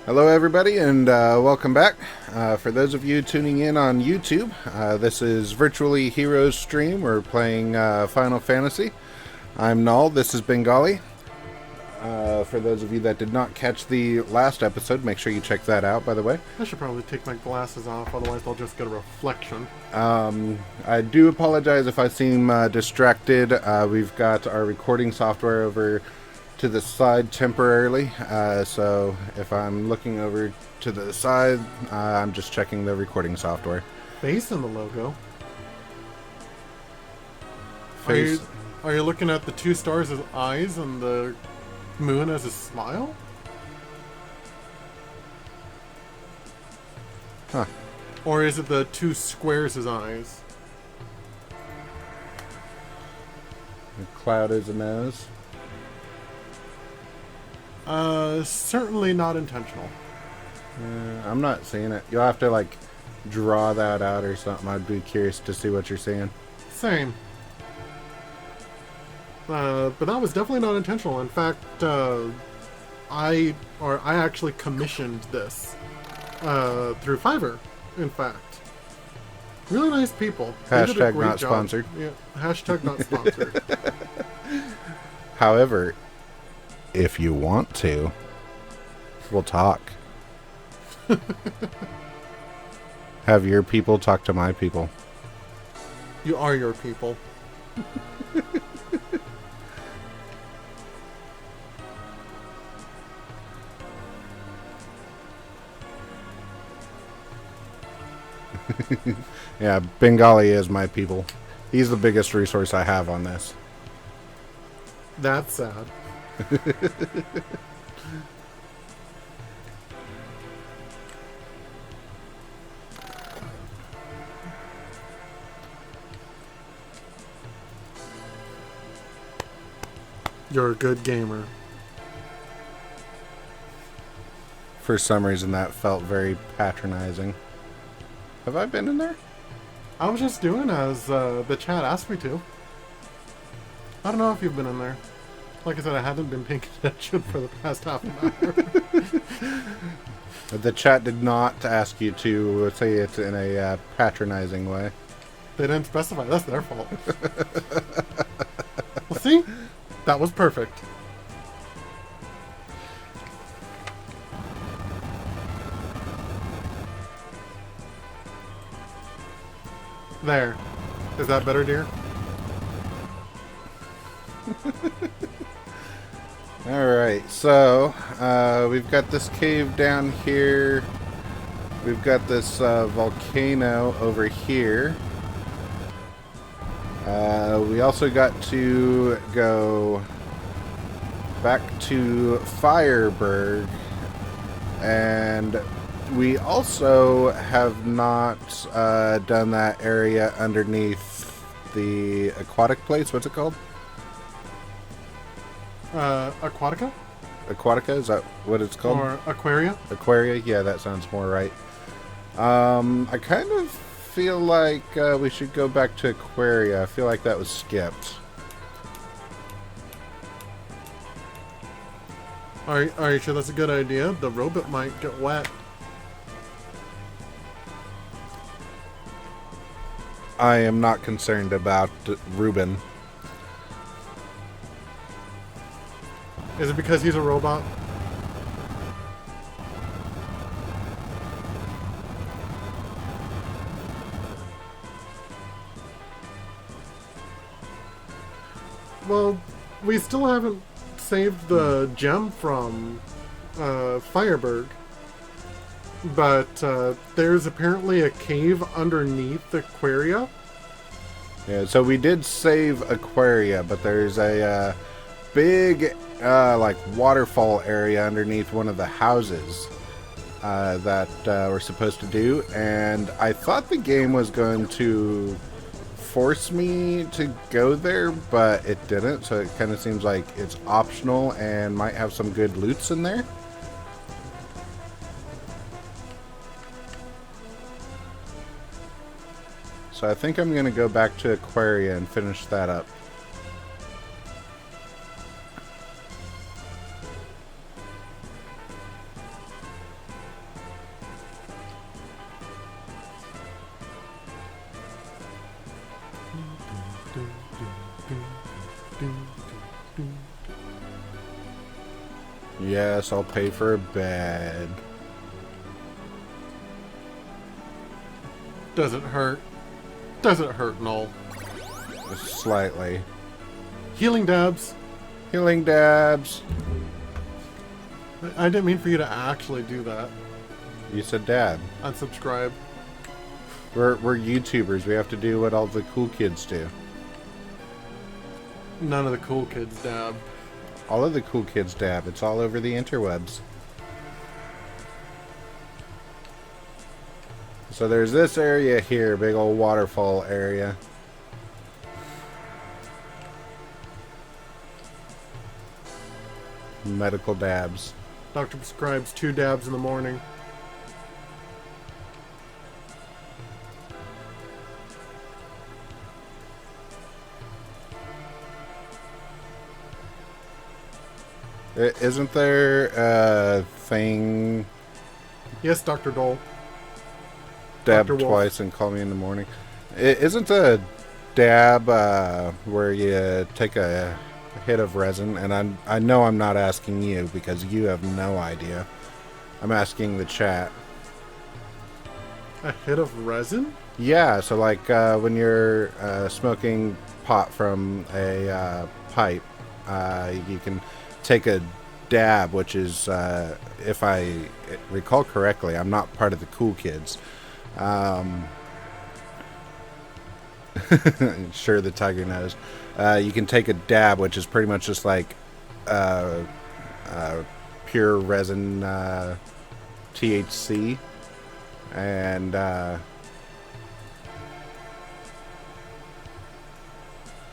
Hello, everybody, and welcome back. For those of you tuning in on YouTube, this is Virtually Heroes stream. We're playing Final Fantasy. I'm Null. This is Bengali. For those of you that did not catch the last episode, make sure you check that out, by the way. I should probably take my glasses off, otherwise I'll just get a reflection. I do apologize if I seem distracted. We've got our recording software over to the side temporarily, so if I'm looking over to the side, I'm just checking the recording software. Face in the logo. Face. Are you looking at the two stars as eyes and the moon as a smile? Huh. Or is it the two squares as eyes? The cloud is a nose. Certainly not intentional. I'm not seeing it. You'll have to, like, draw that out or something. I'd be curious to see what you're seeing. Same. But that was definitely not intentional. In fact, I actually commissioned this through Fiverr. In fact, really nice people. They did a Hashtag great not job. sponsored. Yeah. Hashtag not sponsored. However, if you want to, we'll talk. Have your people talk to my people. You are your people. Yeah, Bengali is my people. He's the biggest resource I have on this. That's sad. You're a good gamer. For some reason, that felt very patronizing. Have I been in there? I was just doing as the chat asked me to. I don't know if you've been in there. Like I said, I haven't been paying attention for the past half an hour. The chat did not ask you to say it in a patronizing way. They didn't specify. That's their fault. Well, see? That was perfect. There. Is that better, dear? Alright, so we've got this cave down here. We've got this volcano over here. We also got to go back to Fireberg, and we also have not done that area underneath the aquatic place. What's it called? Aquatica? Aquatica, is that what it's called? Or Aquaria? Aquaria, yeah, that sounds more right. I kind of feel like we should go back to Aquaria. I feel like that was skipped. Are you sure that's a good idea? The robot might get wet. I am not concerned about Ruben. Is it because he's a robot? Well, we still haven't saved the gem from Fireberg. But there's apparently a cave underneath Aquaria. Yeah, so we did save Aquaria, but there's a big like waterfall area underneath one of the houses that we're supposed to do, and I thought the game was going to force me to go there, but it didn't, so it kind of seems like it's optional and might have some good loots in there. So I think I'm going to go back to Aquaria and finish that up. Yes, I'll pay for a bed. Does it hurt? Does it hurt, Null? Slightly. Healing dabs. Healing dabs. I didn't mean for you to actually do that. You said dab. Unsubscribe. We're YouTubers. We have to do what all the cool kids do. None of the cool kids dab. All of the cool kids dab. It's all over the interwebs. So there's this area here, big old waterfall area. Medical dabs. Doctor prescribes 2 dabs in the morning. Isn't there a thing? Yes, Dr. Dole. Dab Dr. Wolf. twice and call me in the morning. Isn't a dab where you take a hit of resin? And I know I'm not asking you because you have no idea. I'm asking the chat. A hit of resin? Yeah, so like when you're smoking pot from a pipe, you can take a dab, which is, if I recall correctly, I'm not part of the cool kids. Sure, the tiger knows. You can take a dab, which is pretty much just like pure resin THC, and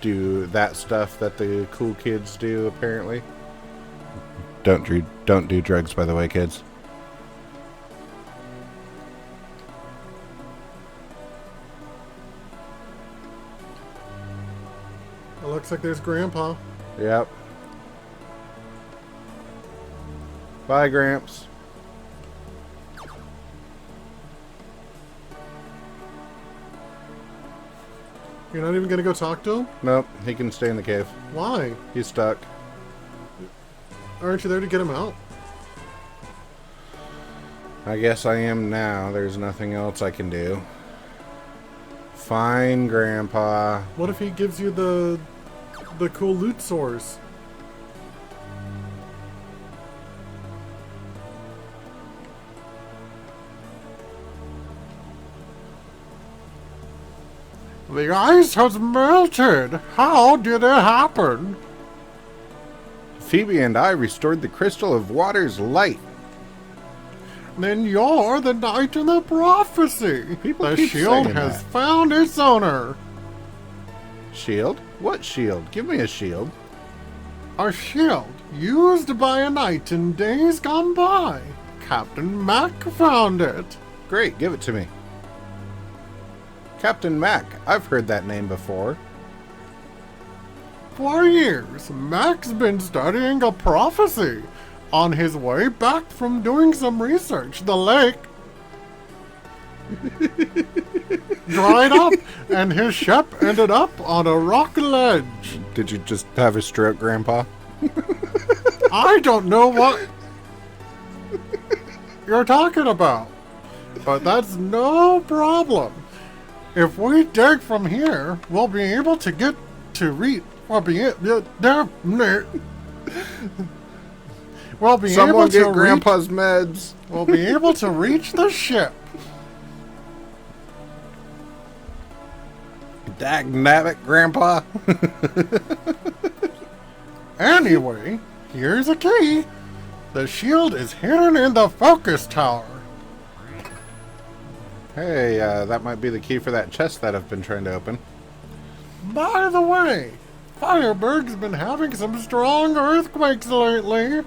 do that stuff that the cool kids do, apparently. Don't do drugs, by the way, kids. It looks like there's Grandpa. Yep. Bye, Gramps. You're not even gonna go talk to him? Nope, he can stay in the cave. Why? He's stuck. Aren't you there to get him out? I guess I am now. There's nothing else I can do. Fine, Grandpa. What if he gives you the cool loot source? The ice has melted. How did it happen? Phoebe and I restored the crystal of water's light. Then you're the knight in the prophecy. People the keep shield saying has that. found its owner. Shield? What shield? Give me a shield. A shield used by a knight in days gone by. Captain Mac found it. Great, give it to me. Captain Mac. I've heard that name before. For years, Mac's been studying a prophecy. On his way back from doing some research, the lake dried up and his ship ended up on a rock ledge. Did you just have a stroke, Grandpa? I don't know what you're talking about, but that's no problem. If we dig from here, we'll be able to get to We'll be Someone able to get Grandpa's meds. We'll be able to reach the ship. Dagnabbit, Grandpa. Anyway, here's a key. The shield is hidden in the focus tower. Hey, that might be the key for that chest that I've been trying to open. By the way, Fireberg's been having some strong earthquakes lately.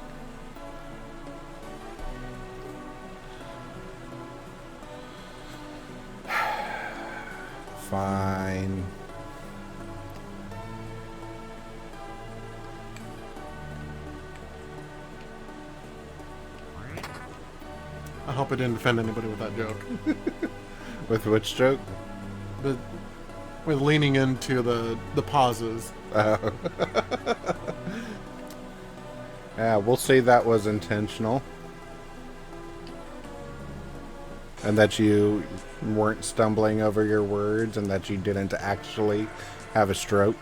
Fine. I hope I didn't offend anybody with that joke. With which joke? But with leaning into the pauses. Yeah, we'll say that was intentional. And that you weren't stumbling over your words and that you didn't actually have a stroke.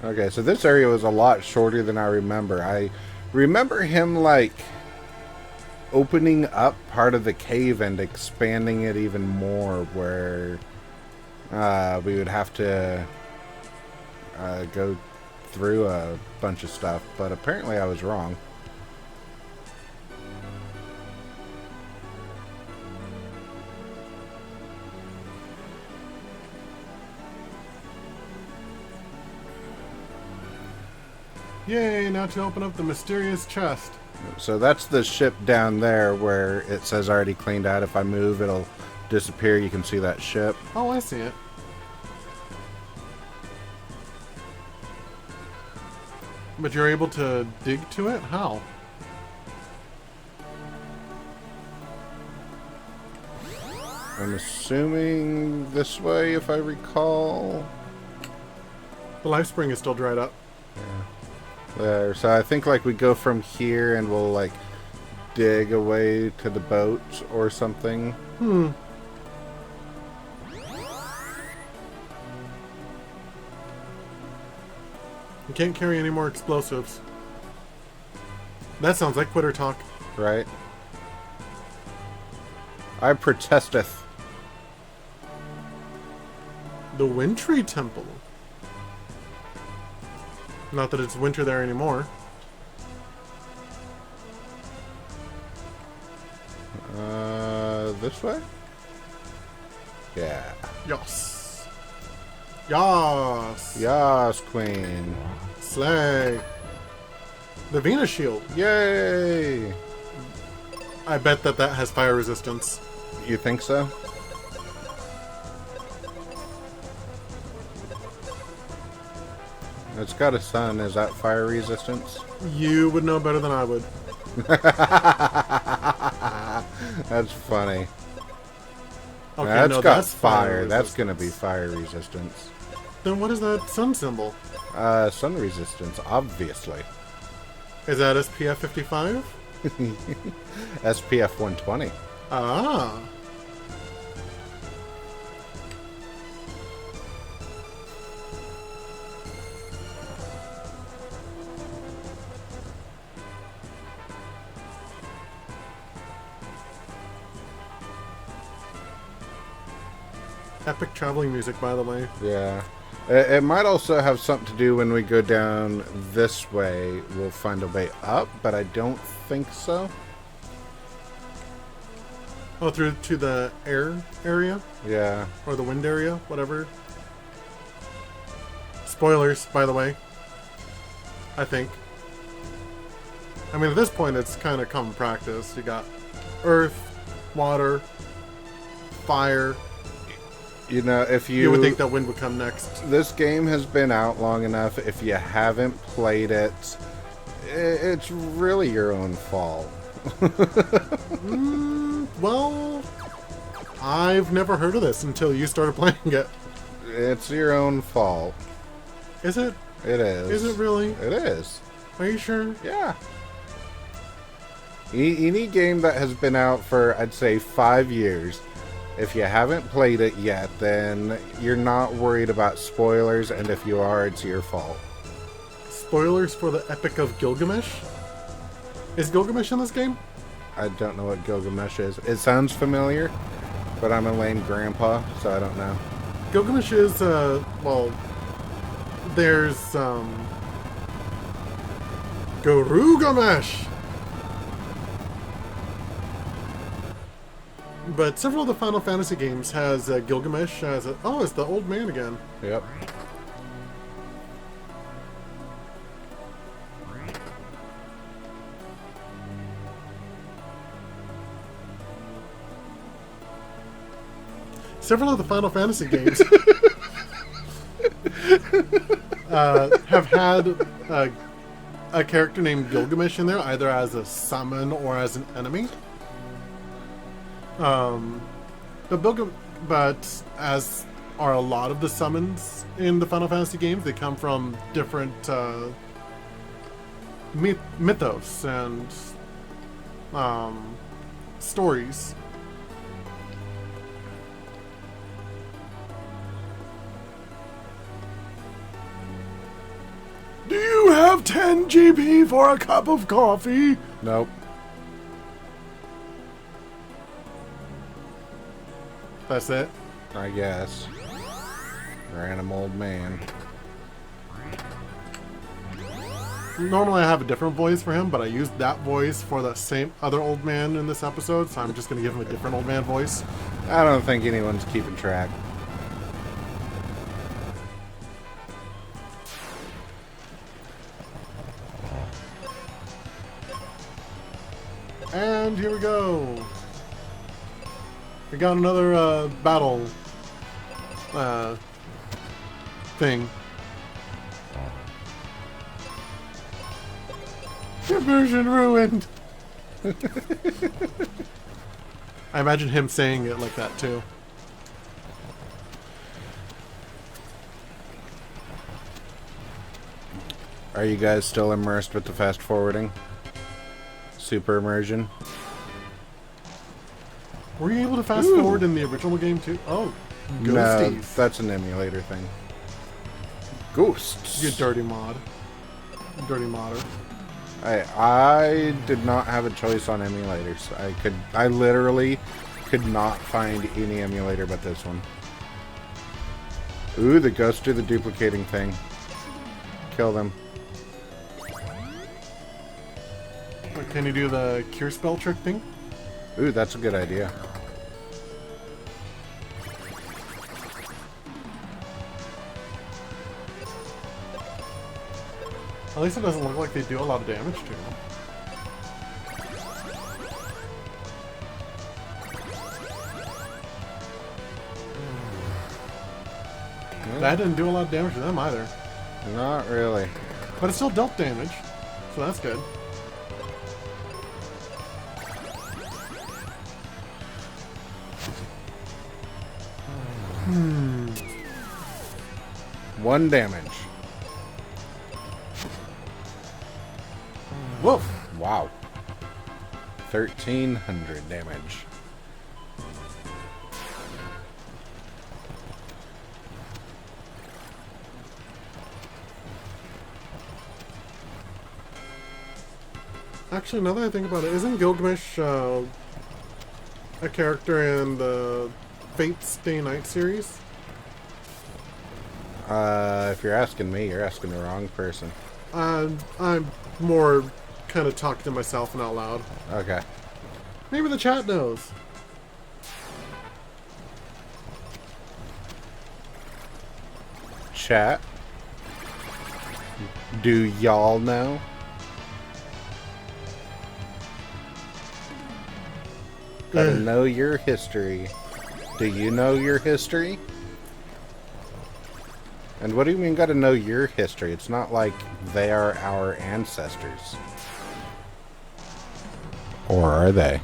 Okay, so this area was a lot shorter than I remember. I remember him, like, opening up part of the cave and expanding it even more, where we would have to go through a bunch of stuff, but apparently I was wrong. Yay, now to open up the mysterious chest. So that's the ship down there where it says already cleaned out. If I move, it'll disappear. You can see that ship. Oh, I see it. But you're able to dig to it? How? I'm assuming this way, if I recall. The life spring is still dried up. Yeah. There. So I think, like, we go from here and we'll, like, dig away to the boat or something. You can't carry any more explosives. That sounds like quitter talk. Right? I protesteth. The Wintry Temple. Not that it's winter there anymore. This way? Yeah. Yas. Yas. Yas, Queen. Slay. The Venus Shield. Yay! I bet that has fire resistance. You think so? It's got a sun. Is that fire resistance? You would know better than I would. That's funny. Okay, That's no, got that's fire. That's gonna be fire resistance. Then what is that sun symbol? Sun resistance, obviously. Is that SPF 55? SPF 120. Ah. Epic traveling music, by the way. Yeah. It might also have something to do when we go down this way. We'll find a way up, but I don't think so. Oh, through to the air area? Yeah. Or the wind area? Whatever. Spoilers, by the way. I think. I mean, at this point, it's kind of common practice. You got earth, water, fire. You know, if You would think that wind would come next. This game has been out long enough. If you haven't played it, it's really your own fault. Well, I've never heard of this until you started playing it. It's your own fault. Is it? It is. Is it really? It is. Are you sure? Yeah. Any game that has been out for, I'd say, 5 years, if you haven't played it yet, then you're not worried about spoilers, and if you are, it's your fault. Spoilers for the Epic of Gilgamesh? Is Gilgamesh in this game? I don't know what Gilgamesh is. It sounds familiar, but I'm a lame grandpa, so I don't know. Gilgamesh is, well, there's, Garugamesh! But several of the Final Fantasy games has Gilgamesh as a... Oh, it's the old man again. Yep. Several of the Final Fantasy games have had a character named Gilgamesh in there, either as a summon or as an enemy. But as are a lot of the summons in the Final Fantasy games, they come from different mythos and stories. Do you have 10 GP for a cup of coffee? Nope. That's it? I guess. Random old man. Normally I have a different voice for him, but I used that voice for the same other old man in this episode, so I'm just going to give him a different old man voice. I don't think anyone's keeping track. And here we go. We got another battle thing. Immersion ruined. I imagine him saying it like that too. Are you guys still immersed with the fast forwarding? Super immersion? Were you able to fast forward in the original game too? Oh, ghosties. No, that's an emulator thing. Ghosts. You dirty mod. Dirty modder. I did not have a choice on emulators. I literally could not find any emulator but this one. Ooh, the ghosts do the duplicating thing. Kill them. Can you do the cure spell trick thing? Ooh, that's a good idea. At least it doesn't look like they do a lot of damage to him. That didn't do a lot of damage to them either. Not really. But it still dealt damage, so that's good. One damage. Woof! Wow. 1,300 damage. Actually, now that I think about it, isn't Gilgamesh a character in the Fate's Day Night series? If you're asking me, you're asking the wrong person. I'm more kind of talking to myself and out loud. Okay. Maybe the chat knows. Chat. Do y'all know? Gotta know your history. Do you know your history? And what do you mean gotta know your history? It's not like they are our ancestors. Or are they?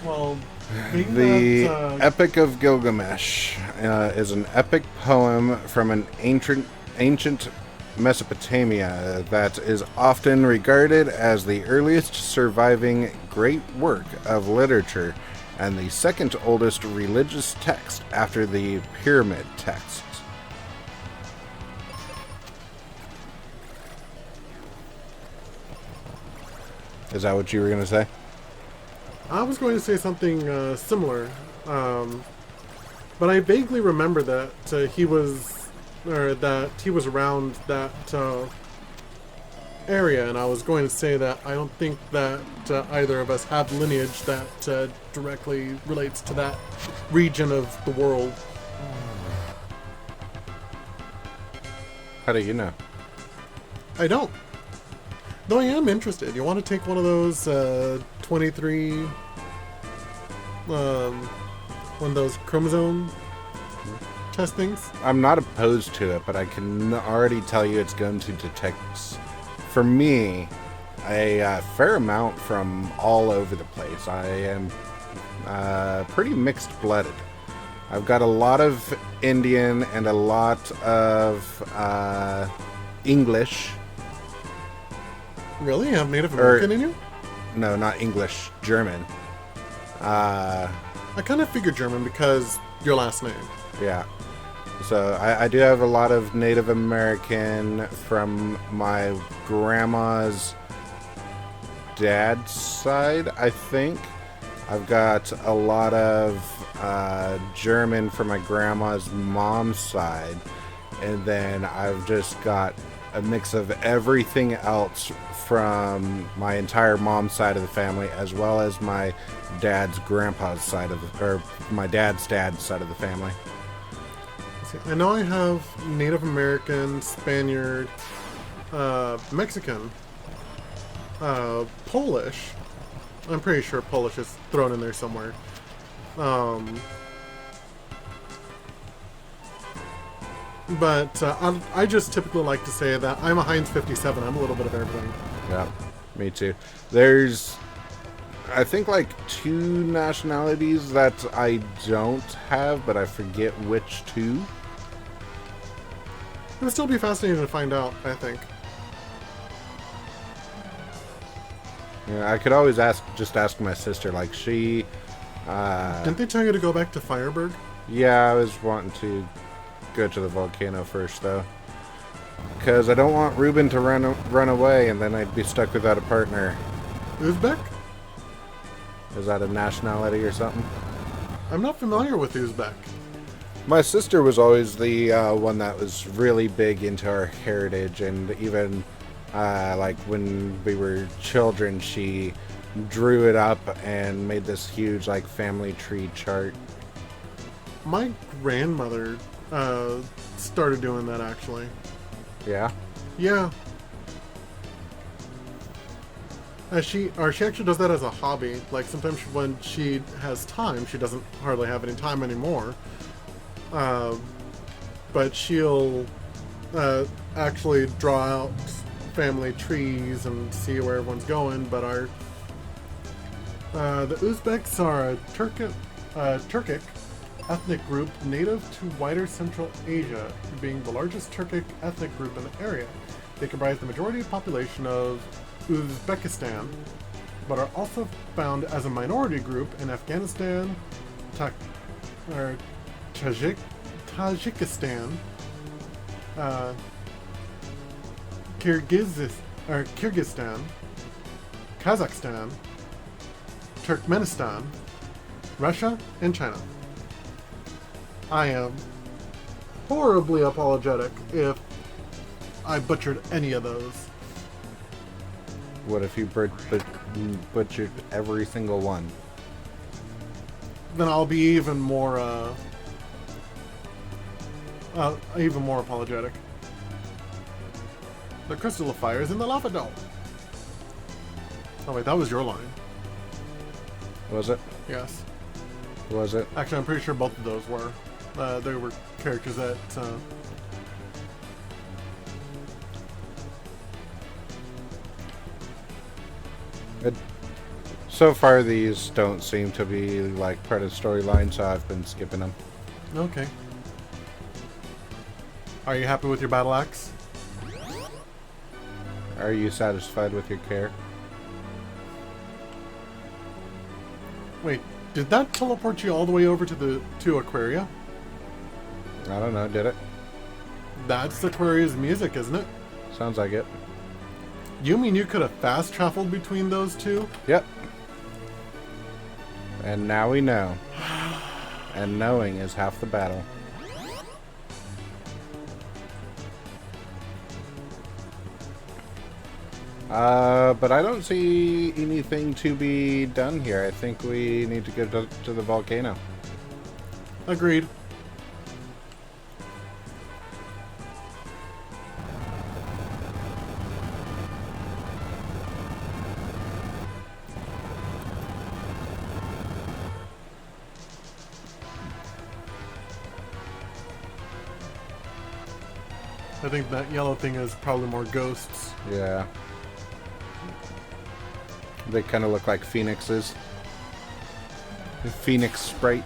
Well, The Epic of Gilgamesh is an epic poem from an ancient Mesopotamia that is often regarded as the earliest surviving great work of literature and the second oldest religious text after the pyramid texts. Is that what you were going to say? I was going to say something similar, but I vaguely remember that he was around that area, and I was going to say that I don't think that either of us have lineage that directly relates to that region of the world. How do you know? I don't. Though I am interested. You want to take one of those 23, one of those chromosome testings? I'm not opposed to it, but I can already tell you it's going to detect, for me, a fair amount from all over the place. I am pretty mixed-blooded. I've got a lot of Indian and a lot of English. Really? You have Native American in you? No, not English. German. I kind of figured German because your last name. Yeah. So I do have a lot of Native American from my grandma's dad's side, I think. I've got a lot of German from my grandma's mom's side. And then I've just got a mix of everything else from my entire mom's side of the family, as well as my dad's grandpa's side of the, or my dad's side of the family. See, I know I have Native American, Spaniard, Mexican, Polish. I'm pretty sure Polish is thrown in there somewhere. But I just typically like to say that I'm a Heinz 57. I'm a little bit of everything. Yeah, me too. There's, I think, like 2 nationalities that I don't have, but I forget which 2. It would still be fascinating to find out, I think. Yeah, I could always just ask my sister, like she... Didn't they tell you to go back to Fireberg? Yeah, I was wanting to go to the volcano first, though. Because I don't want Ruben to run away, and then I'd be stuck without a partner. Uzbek? Is that a nationality or something? I'm not familiar with Uzbek. My sister was always the one that was really big into our heritage, and even like when we were children, she drew it up and made this huge like family tree chart. My grandmother started doing that, actually. Yeah? Yeah. She actually does that as a hobby. Like, sometimes when she has time, she doesn't hardly have any time anymore. But she'll actually draw out family trees and see where everyone's going. But the Uzbeks are a Turkic ethnic group native to wider Central Asia, being the largest Turkic ethnic group in the area. They comprise the majority of the population of Uzbekistan, but are also found as a minority group in Afghanistan, Tajikistan, Kyrgyzstan, Kazakhstan, Turkmenistan, Russia, and China. I am horribly apologetic if I butchered any of those. What if you butchered every single one? Then I'll be even more apologetic. The crystal of fire is in the lava dome. Oh wait, that was your line. Was it? Yes. Was it? Actually, I'm pretty sure both of those were. They were characters that... So far, these don't seem to be like part of the storyline, so I've been skipping them. Okay. Are you happy with your battle axe? Are you satisfied with your care? Wait, did that teleport you all the way over to Aquaria? I don't know, did it? That's Aquaria's music, isn't it? Sounds like it. You mean you could have fast traveled between those two? Yep. And now we know. And knowing is half the battle. But I don't see anything to be done here. I think we need to go to the volcano. Agreed. I think that yellow thing is probably more ghosts. Yeah. They kind of look like phoenixes. The phoenix sprite.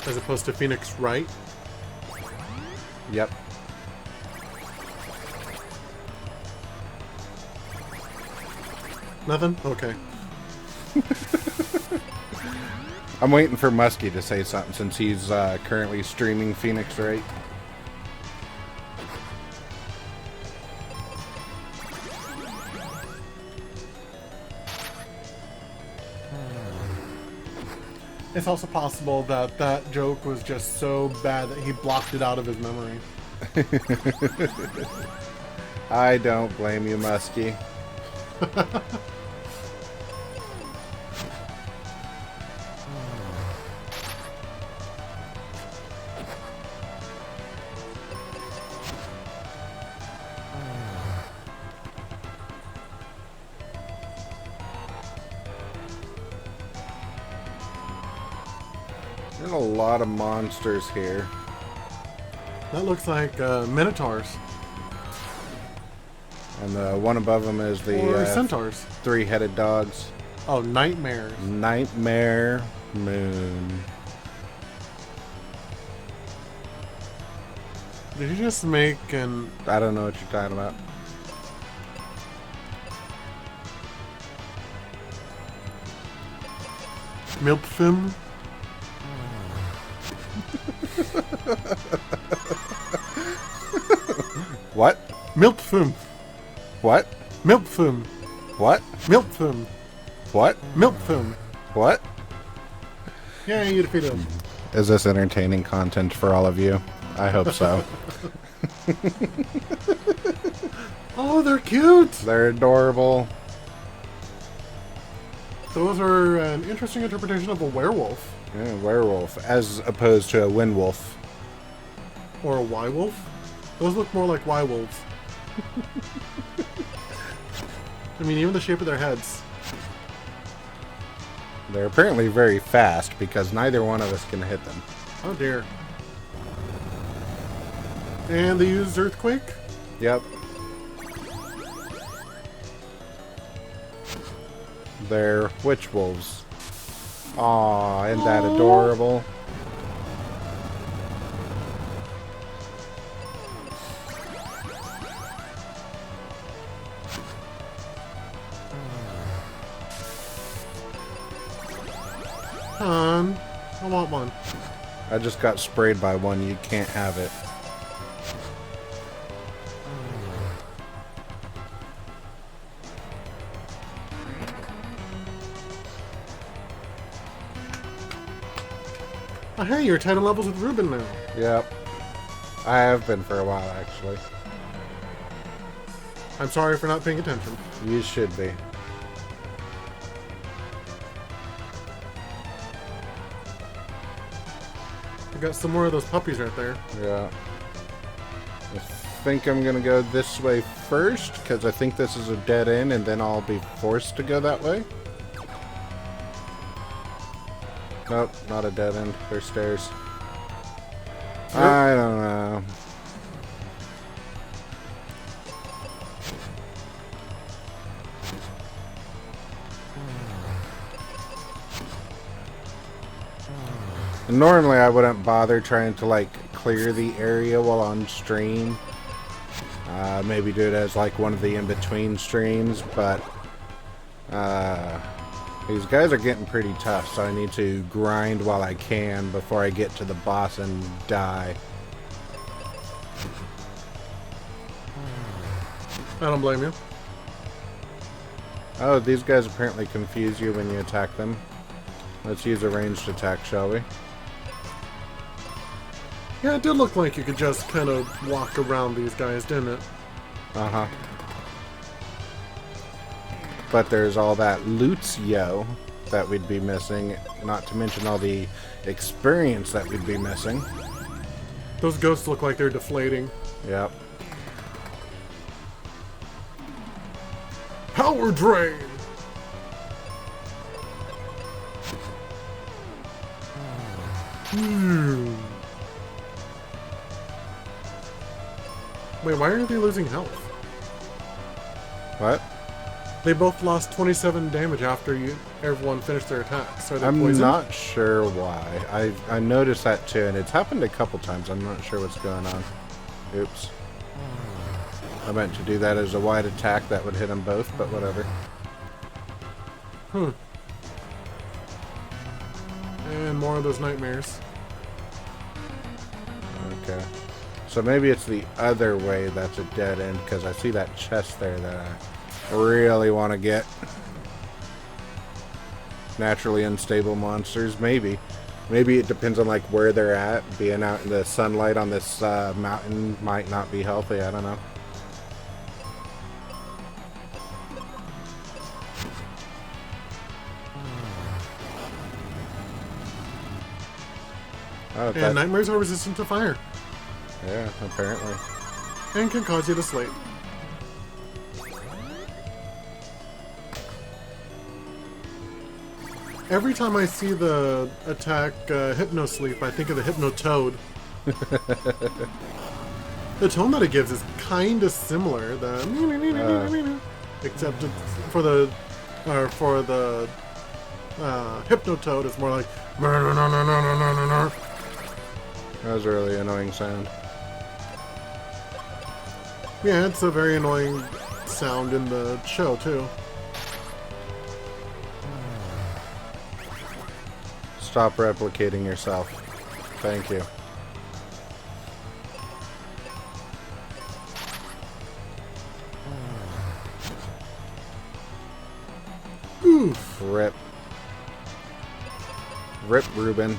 As opposed to Phoenix Wright. Yep. Nothing? Okay. I'm waiting for Muskie to say something since he's currently streaming Phoenix Wright. It's also possible that that joke was just so bad that he blocked it out of his memory. I don't blame you, Muskie. There's a lot of monsters here. That looks like Minotaurs. And the one above them is the Or Centaurs. three-headed dogs. Oh, Nightmares. Nightmare Moon. Did you just make an... I don't know what you're talking about. Milpfim? What? Milpfim. What? Milpfim. What? Milpfim. What? Milpfim. What? Yeah, you defeated him. Is this entertaining content for all of you? I hope so. Oh, they're cute! They're adorable. Those are an interesting interpretation of a werewolf. Yeah, werewolf, as opposed to a windwolf. Or a Y-wolf. Those look more like Y-wolves. I mean, even the shape of their heads. They're apparently very fast because neither one of us can hit them. Oh dear. And they use Earthquake? Yep. They're witch wolves. Aw, isn't that adorable? Come on. I want one. I just got sprayed by one. You can't have it. Oh, hey, you're 10 levels with Ruben now. Yep. I have been for a while, actually. I'm sorry for not paying attention. You should be. I got some more of those puppies right there. Yeah. I think I'm gonna go this way first, because I think this is a dead end, and then I'll be forced to go that way. Nope, not a dead end. There's stairs. Yep. I don't know. Normally I wouldn't bother trying to like clear the area while on stream. Maybe do it as like one of the in-between streams, but these guys are getting pretty tough, so I need to grind while I can before I get to the boss and die. I don't blame you. Oh, these guys apparently confuse you when you attack them. Let's use a ranged attack, shall we? Yeah, it did look like you could just kind of walk around these guys, didn't it? Uh-huh. But there's all that loot-yo that we'd be missing, not to mention all the experience that we'd be missing. Those ghosts look like they're deflating. Yep. Power drain! Wait, why are they losing health? What? They both lost 27 damage after everyone finished their attacks. Are they I'm poisoned? not sure why. I noticed that too, and it's happened a couple times. I'm not sure what's going on. Oops. I meant to do that as a wide attack that would hit them both, but whatever. And more of those nightmares. Okay. So maybe it's the other way that's a dead end, because I see that chest there that I really want to get. Naturally unstable monsters, maybe. Maybe it depends on like where they're at. Being out in the sunlight on this mountain might not be healthy, I don't know. Oh, And nightmares are resistant to fire. Yeah, apparently. And can cause you to sleep. Every time I see the attack Hypno Sleep, I think of the Hypno Toad. The tone that it gives is kind of similar. Except for the Hypno Toad, it's more like. That was a really annoying sound. Yeah, it's a very annoying sound in the show too. Stop replicating yourself. Thank you. Oof. Rip. Rip, Ruben.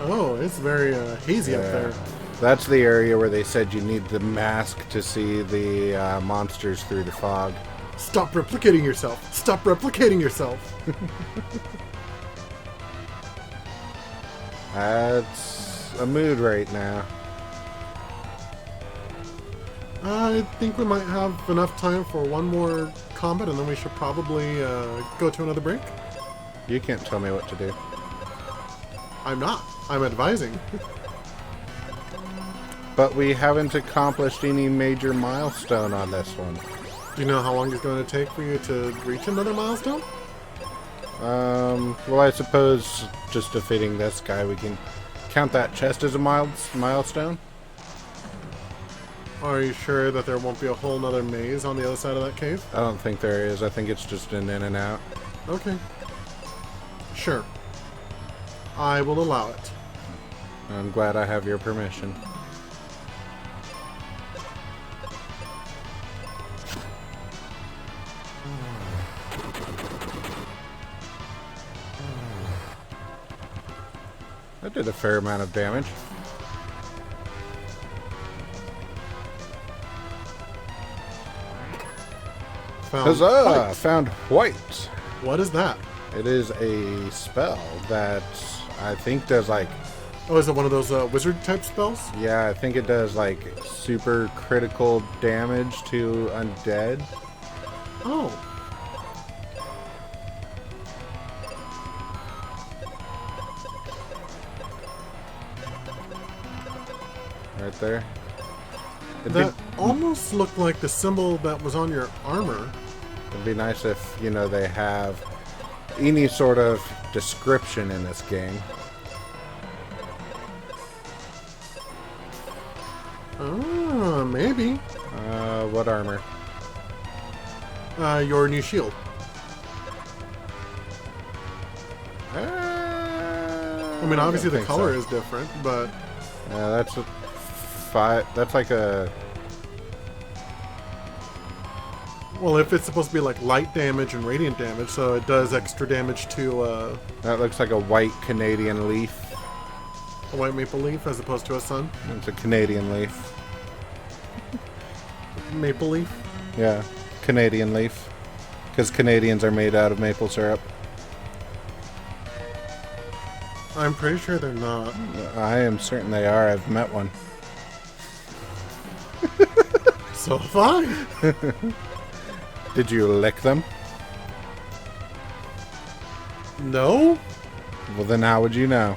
Oh, it's very hazy up there. That's the area where they said you need the mask to see the monsters through the fog. Stop replicating yourself! Stop replicating yourself! That's a mood right now. I think we might have enough time for one more combat, and then we should probably go to another break. You can't tell me what to do. I'm not. I'm advising. But we haven't accomplished any major milestone on this one. Do you know how long it's going to take for you to reach another milestone? Well, I suppose just defeating this guy, we can count that chest as a milestone. Are you sure that there won't be a whole nother maze on the other side of that cave? I don't think there is. I think it's just an in and out. Okay. Sure. I will allow it. I'm glad I have your permission. That did a fair amount of damage. Huzzah! White. Found white. What is that? It is a spell that I think does like... Oh, is it one of those wizard type spells? Yeah, I think it does like super critical damage to undead. Oh. Right there. That almost looked like the symbol that was on your armor. It'd be nice if, you know, they have any sort of description in this game. Maybe. What armor? Your new shield. I mean, obviously the color is different, but... Yeah, that's a... That's like a... Well, if it's supposed to be like light damage and radiant damage, so it does extra damage to That looks like a white Canadian leaf. a white maple leaf as opposed to a sun. It's a Canadian leaf. Maple leaf? Yeah, Canadian leaf. Because Canadians are made out of maple syrup. I'm pretty sure they're not. I am certain they are. I've met one. So fine. Did you lick them? No? Well, then how would you know?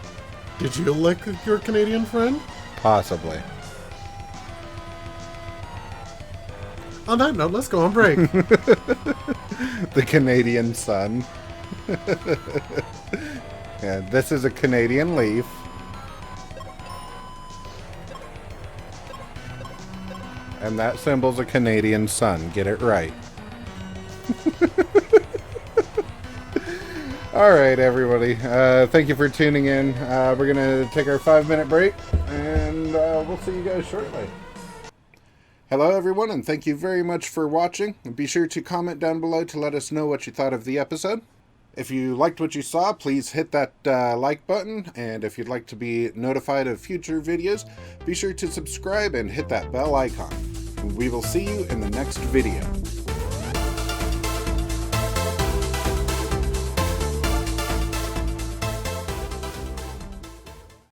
Did you lick your Canadian friend? Possibly. On that note, let's go on break. The Canadian sun. Yeah, this is a Canadian leaf. And that symbol's a Canadian sun. Get it right. Alright, everybody. Thank you for tuning in. We're going to take our 5-minute break, and we'll see you guys shortly. Hello, everyone, and thank you very much for watching. Be sure to comment down below to let us know what you thought of the episode. If you liked what you saw, please hit that like button, and if you'd like to be notified of future videos, be sure to subscribe and hit that bell icon. We will see you in the next video.